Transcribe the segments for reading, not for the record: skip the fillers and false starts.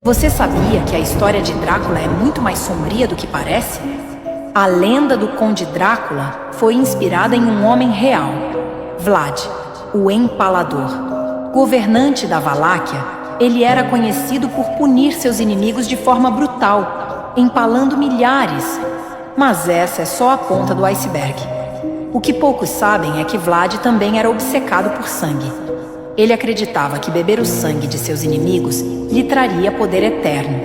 Você sabia que a história de Drácula é muito mais sombria do que parece? A lenda do Conde Drácula foi inspirada em um homem real, Vlad, o Empalador. Governante da Valáquia, ele era conhecido por punir seus inimigos de forma brutal, empalando milhares. Mas essa é só a ponta do iceberg. O que poucos sabem é que Vlad também era obcecado por sangue. Ele acreditava que beber o sangue de seus inimigos lhe traria poder eterno.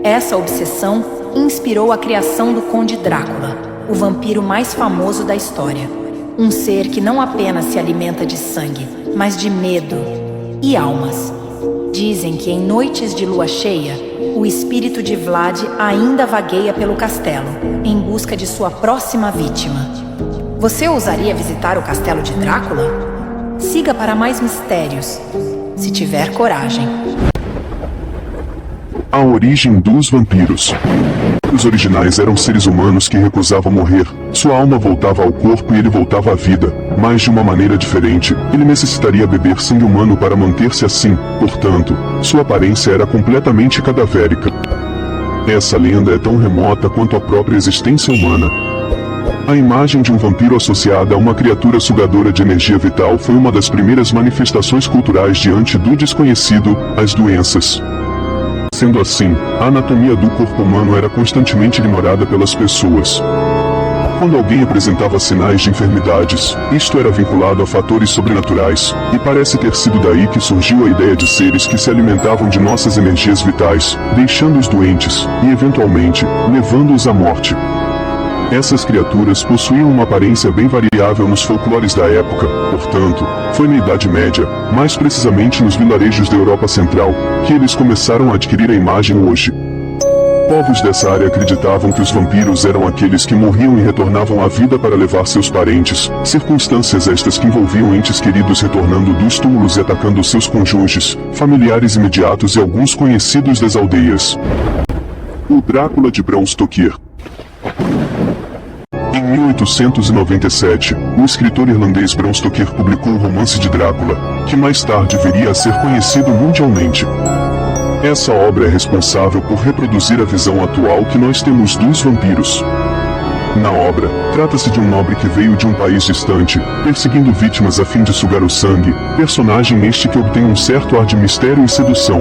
Essa obsessão inspirou a criação do Conde Drácula, o vampiro mais famoso da história. Um ser que não apenas se alimenta de sangue, mas de medo e almas. Dizem que em noites de lua cheia, o espírito de Vlad ainda vagueia pelo castelo, em busca de sua próxima vítima. Você ousaria visitar o castelo de Drácula? Siga para mais mistérios, se tiver coragem. A origem dos vampiros. Os originais eram seres humanos que recusavam morrer. Sua alma voltava ao corpo e ele voltava à vida, mas de uma maneira diferente. Ele necessitaria beber sangue humano para manter-se assim, portanto, sua aparência era completamente cadavérica. Essa lenda é tão remota quanto a própria existência humana. A imagem de um vampiro associada a uma criatura sugadora de energia vital foi uma das primeiras manifestações culturais diante do desconhecido, as doenças. Sendo assim, a anatomia do corpo humano era constantemente ignorada pelas pessoas. Quando alguém apresentava sinais de enfermidades, isto era vinculado a fatores sobrenaturais, e parece ter sido daí que surgiu a ideia de seres que se alimentavam de nossas energias vitais, deixando-os doentes, e eventualmente, levando-os à morte. Essas criaturas possuíam uma aparência bem variável nos folclores da época, portanto, foi na Idade Média, mais precisamente nos vilarejos da Europa Central, que eles começaram a adquirir a imagem hoje. Povos dessa área acreditavam que os vampiros eram aqueles que morriam e retornavam à vida para levar seus parentes, circunstâncias estas que envolviam entes queridos retornando dos túmulos e atacando seus cônjuges, familiares imediatos e alguns conhecidos das aldeias. O Drácula de Bram Stoker. Em 1897, o escritor irlandês Bram Stoker publicou o romance de Drácula, que mais tarde viria a ser conhecido mundialmente. Essa obra é responsável por reproduzir a visão atual que nós temos dos vampiros. Na obra, trata-se de um nobre que veio de um país distante, perseguindo vítimas a fim de sugar o sangue, personagem este que obtém um certo ar de mistério e sedução.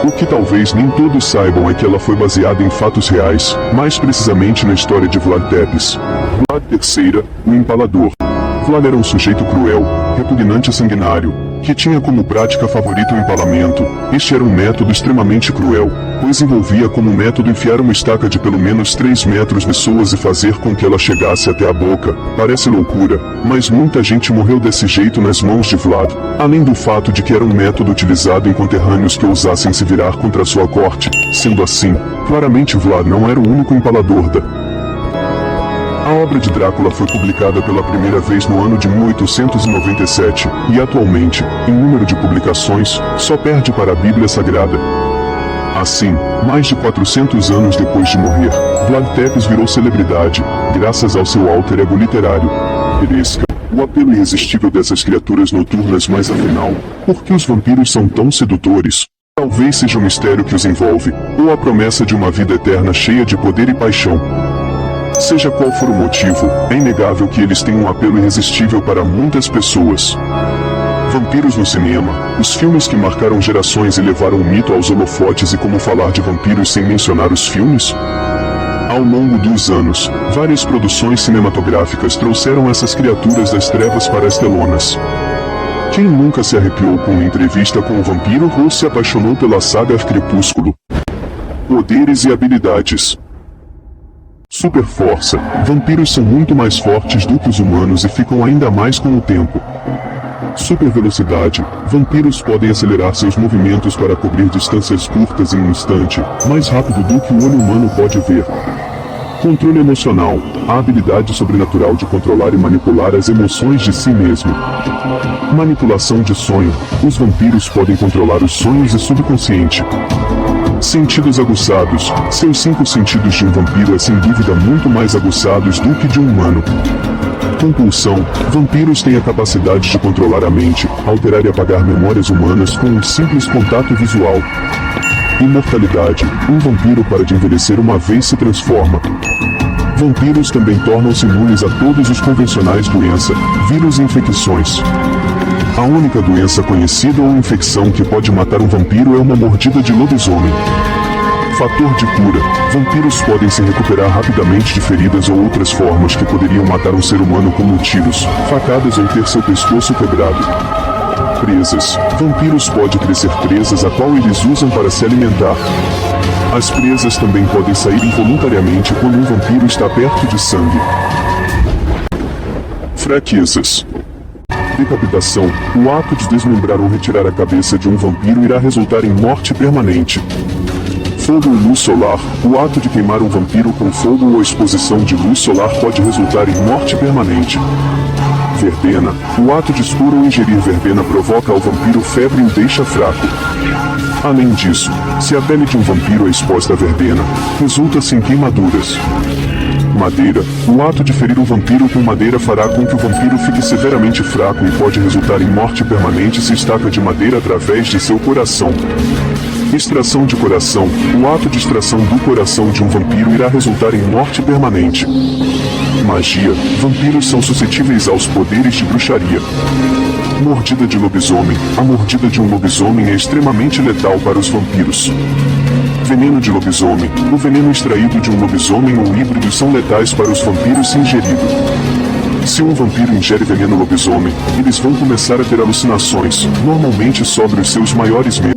O que talvez nem todos saibam é que ela foi baseada em fatos reais, mais precisamente na história de Vlad Tepes. Vlad III, o Empalador. Vlad era um sujeito cruel, repugnante e sanguinário, que tinha como prática favorita o empalamento. Este era um método extremamente cruel, pois envolvia como método enfiar uma estaca de pelo menos 3 metros de pessoas e fazer com que ela chegasse até a boca. Parece loucura, mas muita gente morreu desse jeito nas mãos de Vlad, além do fato de que era um método utilizado em conterrâneos que ousassem se virar contra sua corte. Sendo assim, claramente Vlad não era o único empalador da... A obra de Drácula foi publicada pela primeira vez no ano de 1897, e atualmente, em número de publicações, só perde para a Bíblia Sagrada. Assim, mais de 400 anos depois de morrer, Vlad Tepes virou celebridade, graças ao seu alter ego literário, Peresca. O apelo irresistível dessas criaturas noturnas, mas afinal, por que os vampiros são tão sedutores? Talvez seja o mistério que os envolve, ou a promessa de uma vida eterna cheia de poder e paixão. Seja qual for o motivo, é inegável que eles têm um apelo irresistível para muitas pessoas. Vampiros no cinema, os filmes que marcaram gerações e levaram o mito aos holofotes, e como falar de vampiros sem mencionar os filmes? Ao longo dos anos, várias produções cinematográficas trouxeram essas criaturas das trevas para as telonas. Quem nunca se arrepiou com uma entrevista com um vampiro ou se apaixonou pela saga Crepúsculo? Poderes e habilidades. Super força. Vampiros são muito mais fortes do que os humanos e ficam ainda mais com o tempo. Super velocidade. Vampiros podem acelerar seus movimentos para cobrir distâncias curtas em um instante, mais rápido do que o olho humano pode ver. Controle emocional. A habilidade sobrenatural de controlar e manipular as emoções de si mesmo. Manipulação de sonho. Os vampiros podem controlar os sonhos e subconsciente. Sentidos aguçados. Seus 5 sentidos de um vampiro é sem dúvida muito mais aguçados do que de um humano. Compulsão. Vampiros têm a capacidade de controlar a mente, alterar e apagar memórias humanas com um simples contato visual. Imortalidade. Um vampiro para de envelhecer uma vez se transforma. Vampiros também tornam-se imunes a todos os convencionais doenças, vírus e infecções. A única doença conhecida ou infecção que pode matar um vampiro é uma mordida de lobisomem. Fator de cura. Vampiros podem se recuperar rapidamente de feridas ou outras formas que poderiam matar um ser humano como tiros, facadas ou ter seu pescoço quebrado. Presas. Vampiros podem crescer presas a qual eles usam para se alimentar. As presas também podem sair involuntariamente quando um vampiro está perto de sangue. Fraquezas. Decapitação. O ato de desmembrar ou retirar a cabeça de um vampiro irá resultar em morte permanente. Fogo e luz solar. O ato de queimar um vampiro com fogo ou exposição de luz solar pode resultar em morte permanente. Verbena. O ato de expor ou ingerir verbena provoca ao vampiro febre e o deixa fraco. Além disso, se a pele de um vampiro é exposta à verbena, resulta-se em queimaduras. Madeira. O ato de ferir um vampiro com madeira fará com que o vampiro fique severamente fraco e pode resultar em morte permanente se estaca de madeira através de seu coração. Extração de coração. O ato de extração do coração de um vampiro irá resultar em morte permanente. Magia. Vampiros são suscetíveis aos poderes de bruxaria. Mordida de lobisomem. A mordida de um lobisomem é extremamente letal para os vampiros. Veneno de lobisomem. O veneno extraído de um lobisomem ou híbrido são letais para os vampiros se ingerido. Se um vampiro ingere veneno lobisomem, eles vão começar a ter alucinações, normalmente sobre os seus maiores medos.